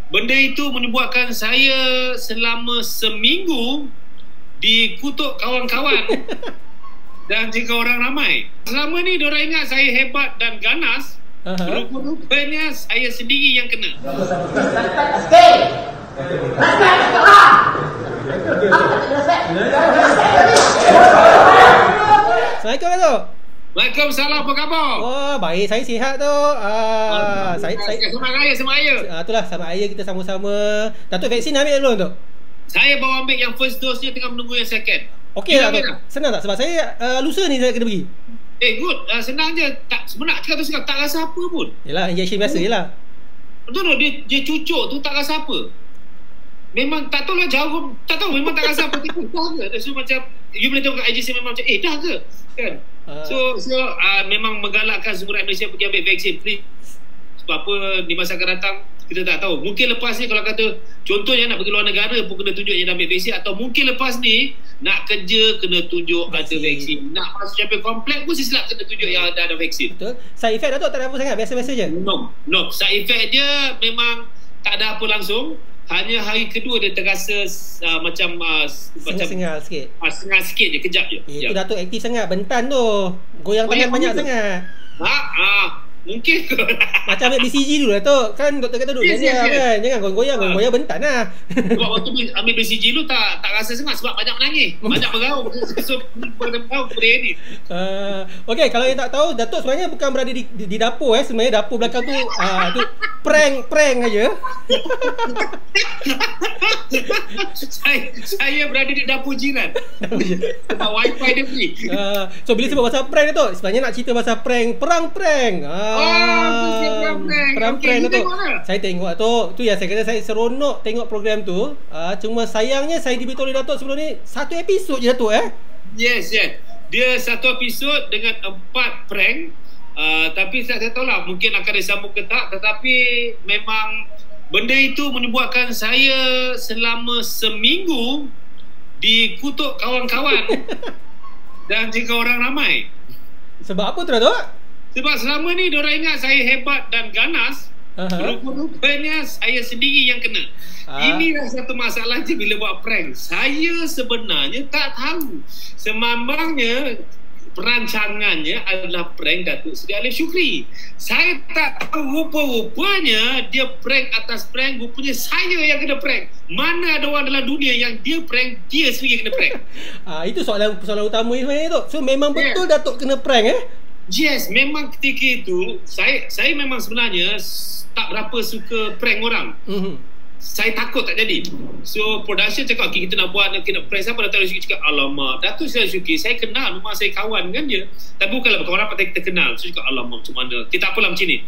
benda itu menyebabkan saya selama seminggu dikutuk kawan-kawan dan juga orang ramai. Selama ni diorang ingat saya hebat dan ganas. Rupa-rupanya saya sendiri yang kena. Assalamualaikum Datuk. Waalaikumsalam, apa khabar? Oh, baik, saya sihat tu. Saya Selamat Raya, selamat Raya. itulah selamat raya kita sama-sama. Datuk vaksin ambil belum tu? Saya baru ambil yang first dose ni, tengah menunggu yang second. Okey tak Ambil tu? Senang tak? Sebab saya lusa ni saya kena pergi. good. Senang je. Tak sebenar cakap tu tak rasa apa pun. Yalah, injection biasa je lah. Betul tak? Dia cucuk tu tak rasa apa. Memang tak tahu lah jarum. Tak tahu, memang tak rasa apa. Dah ke? So macam you boleh tengok kat IGC memang macam dah ke? Kan? So memang menggalakkan semua rakyat Malaysia pergi ambil vaksin. Please. Sebab apa di masa akan datang kita tak tahu. Mungkin lepas ni kalau kata contohnya nak pergi luar negara pun kena tunjuk yang dah ambil vaksin, atau mungkin lepas ni nak kerja kena tunjuk ada vaksin. Nak masuk capai komplek pun silap kena tunjuk yang dah ada vaksin. Betul. Side effect Datuk tak ada apa sangat, biasa-biasa je. No. Side effect dia memang tak ada apa langsung. Hanya hari kedua dia terasa macam Sengal sikit. Sengal sikit je, kejap je. Itu Datuk aktif sangat, bentan tu. Goyang tangan banyak sangat. Mungkin ke? Macam ambil BCG dulu Datuk. Kan doktor kata duduk Yes. kan. Jangan goyang bentan lah. Sebab waktu ambil BCG dulu tak rasa sangat sebab banyak menangis. Banyak bergaul. So, boleh ni. Okey, kalau yang tak tahu, Datuk sebenarnya bukan berada di dapur sebenarnya dapur belakang tu tu prank aja. Saya berada di dapur jiran. Sebab wifi dia free. So bila sebut pasal prank Datuk, sebenarnya nak cerita pasal perang prank. Perang prank Datuk. Saya tengok Datuk. Tu yang saya kata saya seronok tengok program tu. Cuma sayangnya saya diberitahu oleh Datuk sebelum ni satu episod je Datuk Yes. Dia satu episod dengan 4 prank. Tapi saya tahu lah mungkin akan disambung ke tak. Tetapi memang benda itu menyebabkan saya selama seminggu dikutuk kawan-kawan dan juga orang ramai. Sebab apa tu Datuk? Sebab selama ni diorang ingat saya hebat dan ganas. Rupa-rupanya saya sendiri yang kena. Inilah satu masalah je bila buat prank. Saya sebenarnya tak tahu. Semambangnya perancangannya adalah prank Datuk Seri Alif Shukri. Saya tak tahu, rupa-rupanya dia prank atas prank. Rupanya saya yang kena prank. Mana ada orang dalam dunia yang dia prank, dia sendiri yang kena prank. Itu soalan utama sebenarnya Datuk. So memang betul Datuk kena prank Yes, memang ketika itu saya memang sebenarnya tak berapa suka prank orang. Saya takut tak jadi. So production cakap kita nak buat, kita nak prank siapa. Datuk Syukri cakap alamak, Datuk Syukri saya kenal, rumah saya kawan dengan dia. Tapi bukanlah kawan rapat kita kenal. So cakap alamak macam mana, kita apalah macam ni.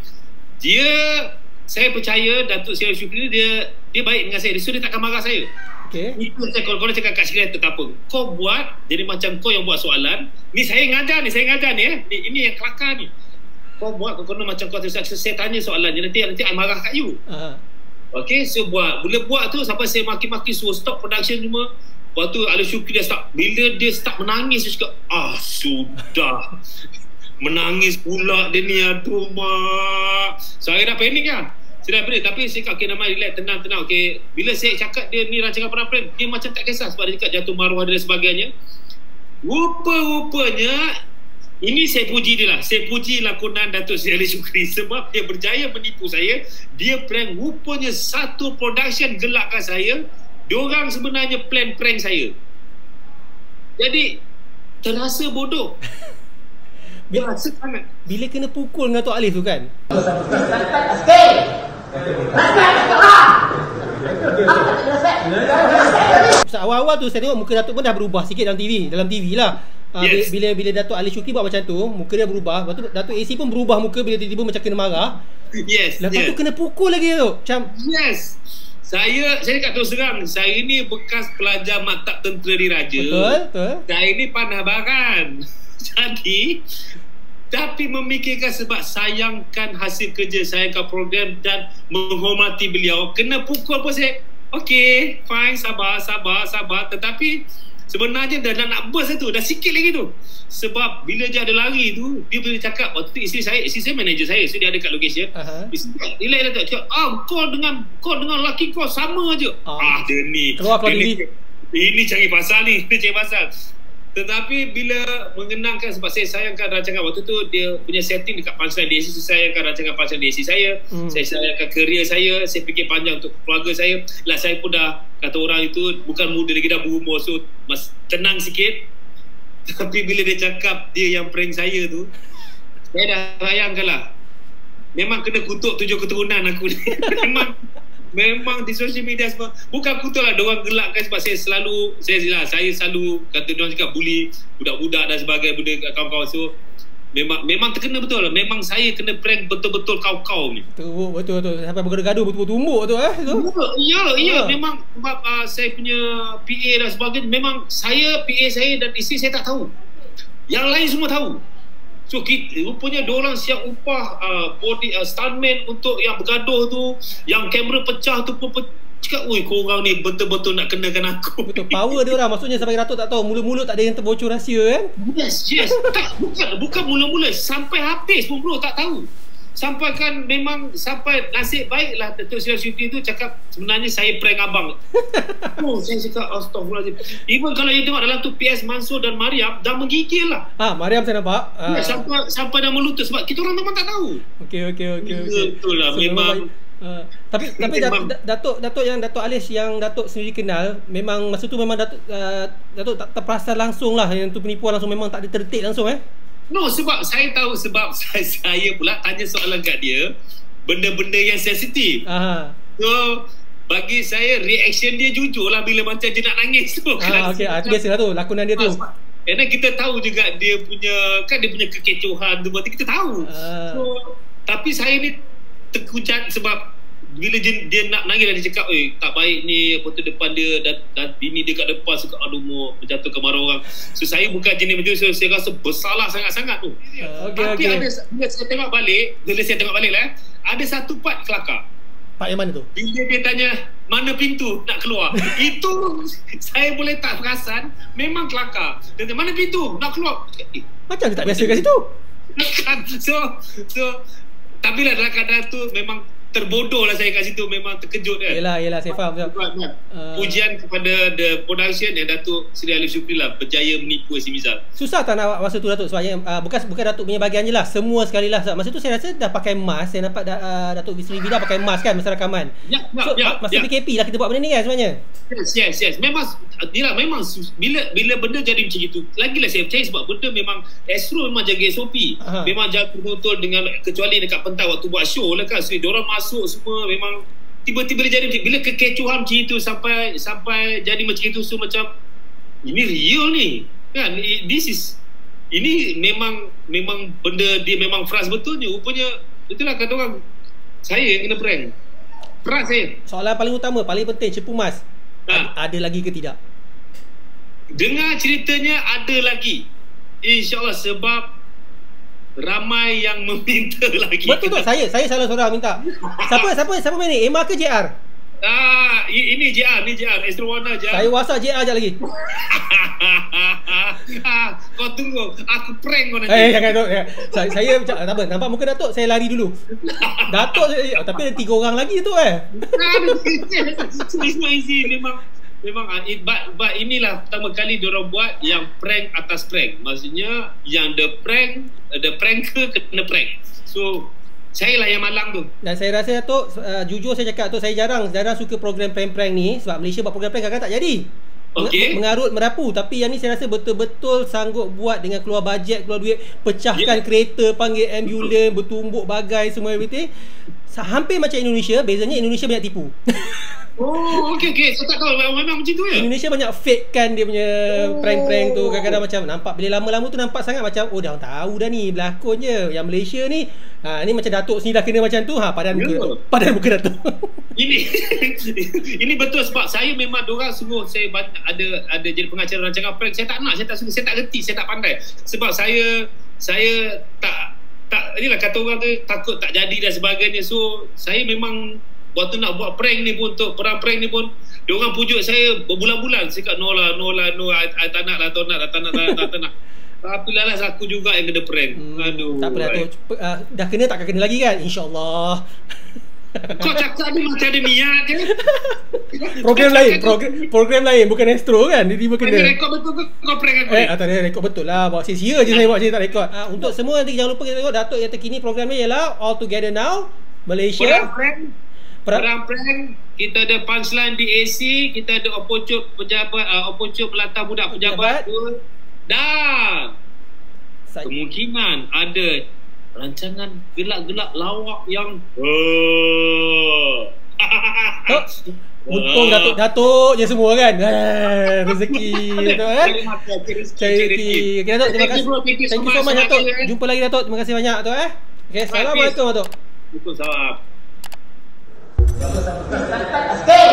Saya percaya Datuk Syukri ni dia baik dengan saya. So dia takkan marah saya. Itu saya kalau cakap kat sekretariat tak apa. Kau buat jadi macam kau yang buat soalan. Ni saya ngajar ni ini yang kelakar ni. Kau buat kau macam kau saya tanya soalan je, nanti I marah kat you. So bila buat tu sampai saya maki-maki suruh stop production semua. Lepas tu Alif Shukri dia start. Bila dia start menangis, dia cakap sudah. Menangis pula dia ni, aduh mak. Saya dah panik lah. Saya dah panik. Tapi saya cakap nama relax, tenang. Bila saya cakap dia ni rancangan perang, dia macam tak kisah. Sebab dia cakap jatuh maruah dia dan sebagainya. Rupa-rupanya ini saya puji dia lah. Saya puji lakonan Datuk Seri Alif Shukri sebab dia berjaya menipu saya. Dia prank. Rupanya satu production gelakkan saya. Diorang sebenarnya plan prank saya. Jadi terasa bodoh. Bila kena pukul dengan Tok Alif tu kan, awal-awal tu saya tengok muka Datuk pun dah berubah sikit dalam TV lah. Bila Datuk Alif Shukri buat macam tu, muka dia berubah. Lepas tu Datuk AC pun berubah muka bila tiba-tiba macam kena marah. Lepas tu kena pukul lagi tu. Macam Saya cakap terus terang, saya ni bekas pelajar maktab tentera diraja. Betul. Saya ni panah baran. Jadi tapi memikirkan sebab sayangkan hasil kerja, sayangkan program dan menghormati beliau. Kena pukul pun saya okey, fine, sabar. Tetapi Sebenarnya dah nak burst tu, dah sikit lagi tu. Sebab bila dia ada lari tu, dia boleh cakap, waktu tu isteri saya manager saya, so dia ada kat location. Dia cakap, kau dengan laki kau sama je. Dia ni keluar diri. Ini cari pasal ni, Tetapi bila mengenangkan, sebab saya sayangkan rancangan waktu tu, dia punya setting dekat punchline DSC, saya sayangkan rancangan punchline DSC saya, saya sayangkan kerjaya saya fikir panjang untuk keluarga saya. Saya pun dah, kata orang itu bukan muda lagi, dah berumur, so tenang sikit. Tapi bila dia cakap dia yang prank saya tu, saya dah bayangkan lah, memang kena kutuk 7 keturunan aku ni. Memang di social media semua, bukan kutuk lah, diorang gelakkan sebab saya selalu kata diorang cakap bully budak-budak dan sebagainya, benda kawan-kawan. So memang terkena betul, memang saya kena prank betul-betul kau-kau ni. Betul sampai bergaduh betul-betul tumbuk tu Ya, memang sebab saya punya PA dan sebagainya, memang PA saya dan isteri saya tak tahu, yang lain semua tahu. So rupanya diorang siap upah body stuntman untuk yang bergaduh tu, yang kamera pecah tu pun cakap, oi korang ni betul-betul nak kenakan aku. Betul, power dia orang. Maksudnya sampai Datuk tak tahu, mula-mula tak ada yang terbocor rahsia kan? Yes tak, bukan mula-mula, sampai habis pun bro tak tahu. Sampai nasib baiklah Datuk Seri Syukri tu cakap, sebenarnya saya prank abang. Saya cakap astagfirullahaladzim. Even kalau you tengok dalam tu PS Mansur dan Mariam dah menggigil lah. Mariam saya nampak. Sampai dah melutut sebab kita orang memang tak tahu. Okey. Betul lah, so, memang. Tapi Datuk Alice yang Datuk sendiri kenal, memang masa tu memang Datuk tak terperasan langsung lah yang tu penipuan langsung, memang tak ditertik langsung No, sebab saya tahu, sebab saya pula tanya soalan kat dia benda-benda yang sensitif. So bagi saya reaction dia jujur lah bila macam dia nak nangis tu. Okey, itu biasalah tu lakonan dia tu. Kerana kita tahu juga dia punya kekecohan tu, berarti kita tahu. So tapi saya ni terkujat sebab bila dia nak nangis dan dia cakap, tak baik ni, apa tu depan dia dan bini dia kat depan suka mau menjatuhkan marah orang. So saya bukan jenis macam tu, so saya rasa bersalah sangat-sangat tu. Tapi ada, bila saya tengok balik lah, ada satu part kelakar. Part yang mana tu? Bila dia tanya mana pintu nak keluar, itu saya boleh tak perasan, memang kelakar. Dia tanya mana pintu nak keluar, macam dia tak biasa kat situ. So tapi lah dalam keadaan tu memang terbodoh lah saya kat situ, memang terkejut kan. Yelah saya faham. Pujian kepada the production yang Datuk Seri Alif Syukri lah berjaya menipu si Mizal. Susah tak nak masa tu Datuk, sebabnya bukan Datuk punya bahagian je lah, semua sekali lah. Masa tu saya rasa dah pakai mask, saya nampak Datuk Seri Vida pakai mask kan masa rakaman. Masa PKP lah kita buat benda ni kan sebenarnya. Yes. Memang bila benda jadi macam itu, lagilah saya percaya sebab benda memang Astro memang jaga SOP. Memang jaga betul dengan, kecuali dekat pentas waktu buat show lah kan, so diorang masuk semua, memang tiba-tiba dia jadi macam, bila kekecohan macam itu sampai jadi macam itu, so macam ini real ni kan, ini memang benda dia memang frust betulnya. Rupanya itulah kata orang, saya yang kena prank saya. Soalan paling utama, paling penting, cepu mas ada lagi ke tidak? Dengar ceritanya ada lagi, InsyaAllah, sebab ramai yang meminta lagi. Betul tak? Saya salah seorang minta. Siapa main ni? Emma ke JR? Ini JR, Astro Warna JR. Saya WhatsApp JR je lagi. Kau tunggu, aku prank kau nanti. Jangan tu. Saya tak apa, nampak muka Datuk, saya lari dulu. Datuk tapi ada 3 orang lagi tu It's not easy. Memang but inilah pertama kali diorang buat yang prank atas prank. Maksudnya yang the pranker kena prank. So saya lah yang malang tu. Dan saya rasa Datuk, jujur saya cakap Datuk, saya jarang suka program prank-prank ni. Sebab Malaysia buat program prank kadang-kadang tak jadi. Mengarut merapu. Tapi yang ni saya rasa betul-betul sanggup buat dengan keluar bajet, keluar duit, pecahkan kereta, panggil ambulans, bertumbuk bagai, semua everything. Hampir macam Indonesia, bezanya Indonesia banyak tipu. Okey. Saya tak tahu memang macam tu ya. Indonesia banyak fake kan dia punya prank-prank tu. Kadang-kadang macam nampak, bila lama-lama tu nampak sangat macam dah tahu dah ni berlakon je. Yang Malaysia ni ni macam Datuk sini dah kena macam tu, padan muka Datuk. Ini betul sebab saya memang diorang suruh saya ada jadi pengacara rancangan prank. Saya tak nak, saya tak suka, saya tak reti, saya tak pandai. Sebab saya tak inilah kata orang tu, takut tak jadi dan sebagainya. So saya memang waktu nak buat prank ni pun, untuk perang prank ni pun, diorang pujuk saya berbulan-bulan. Saya kata no, I tak nak lah, tak nak. Tapi lalas aku juga yang kena prank. Aduh. Tak apa Datuk. Dah kena takkan kena lagi kan? InsyaAllah. Kau cakap ni macam ada niat je. Program lain bukan Astro kan? Dia tiba kena. Rekod betul ke kau prank aku ni? Tak ada rekod betul lah. Bawa sia-sia je saya buat, saya tak rekod. Untuk semua nanti jangan lupa kita tengok Datuk yang terkini programnya ialah All Together Now Malaysia. Perang prank. Kita ada punchline di AC, kita ada opocut pejabat, opocut pelatah budak pejabat. Dan kemungkinan ada rancangan gelak-gelak lawak yang untung Datuk je semua kan. Rezeki Datuk kan. Charity. Okay Datuk, terima kasih. Thank you so much Datuk. Jumpa lagi Datuk. Terima kasih banyak Datuk Okay, Assalamualaikum Datuk. Waalaikumsalam. Stay.